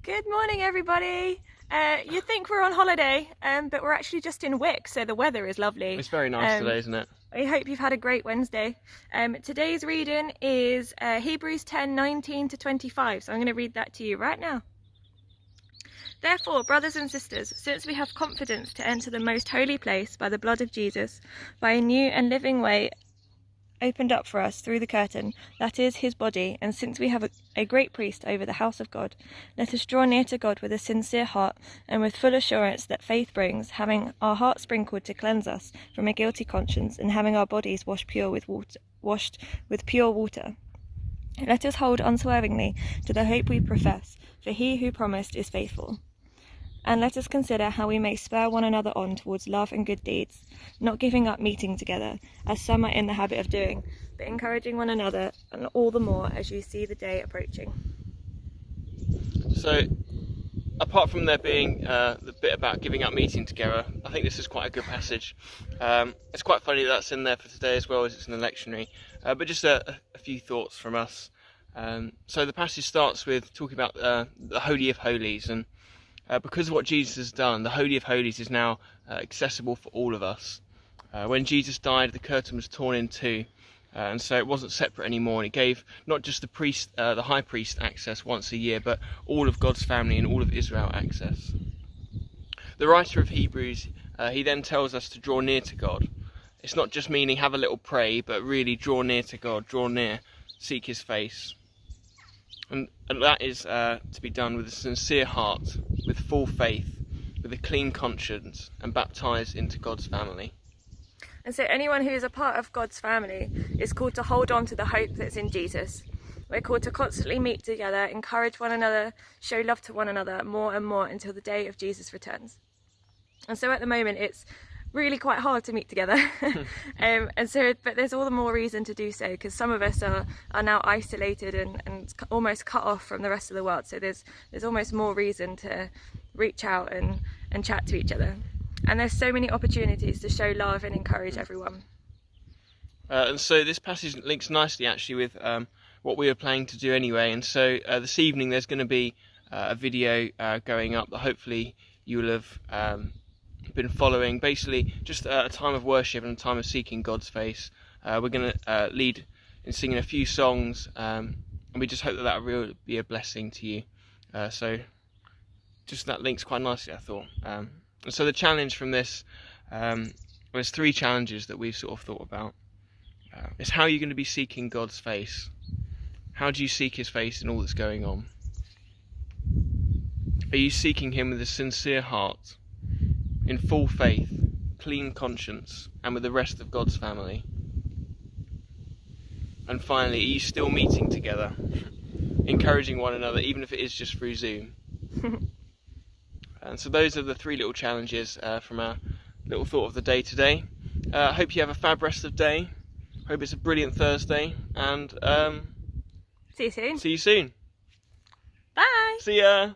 Good morning, everybody. You'd think we're on holiday, but we're actually just in Wick, so the weather is lovely. It's very nice today, isn't it? I hope you've had a great Wednesday. Today's reading is Hebrews 10:19 to 25, so I'm going to read that to you right now. Therefore, brothers and sisters, since we have confidence to enter the most holy place by the blood of Jesus, by a new and living way opened up for us through the curtain, that is his body, and since we have a great priest over the house of God, let us draw near to God with a sincere heart and with full assurance that faith brings, having our hearts sprinkled to cleanse us from a guilty conscience, and having our bodies washed with pure water. Let us hold unswervingly to the hope we profess, for he who promised is faithful. And let us consider how we may spur one another on towards love and good deeds, not giving up meeting together, as some are in the habit of doing, but encouraging one another, and all the more as you see the day approaching. So, apart from there being the bit about giving up meeting together, I think this is quite a good passage. It's quite funny that's in there for today as well, as it's an lectionary, but just a few thoughts from us. So the passage starts with talking about the Holy of Holies, and because of what Jesus has done, the Holy of Holies is now accessible for all of us. When Jesus died, the curtain was torn in two, and so it wasn't separate anymore, and it gave not just the priest, the high priest, access once a year, but all of God's family and all of Israel access. The writer of Hebrews, he then tells us to draw near to God. It's not just meaning have a little pray, but really draw near to God, draw near, seek his face. And that is to be done with a sincere heart, with full faith, with a clean conscience, and baptised into God's family. And so anyone who is a part of God's family is called to hold on to the hope that's in Jesus. We're called to constantly meet together, encourage one another, show love to one another more and more until the day of Jesus returns. And so at the moment it's really quite hard to meet together, but there's all the more reason to do so, because some of us are now isolated and almost cut off from the rest of the world, so there's almost more reason to reach out and chat to each other, and there's so many opportunities to show love and encourage everyone. And so this passage links nicely actually with what we were planning to do anyway, and so this evening there's going to be a video going up that hopefully you will have been following. Basically just a time of worship and a time of seeking God's face. We're going to lead in singing a few songs, and we just hope that will really be a blessing to you. So just that links quite nicely, I thought. And so the challenge from this, there's three challenges that we've sort of thought about. It's how you're going to be seeking God's face. How do you seek his face in all that's going on? Are you seeking him with a sincere heart, in full faith, clean conscience, and with the rest of God's family? And finally, are you still meeting together, encouraging one another, even if it is just through Zoom? And so those are the three little challenges from our little thought of the day today. I hope you have a fab rest of the day. Hope it's a brilliant Thursday, and See you soon. see you soon. Bye. See ya.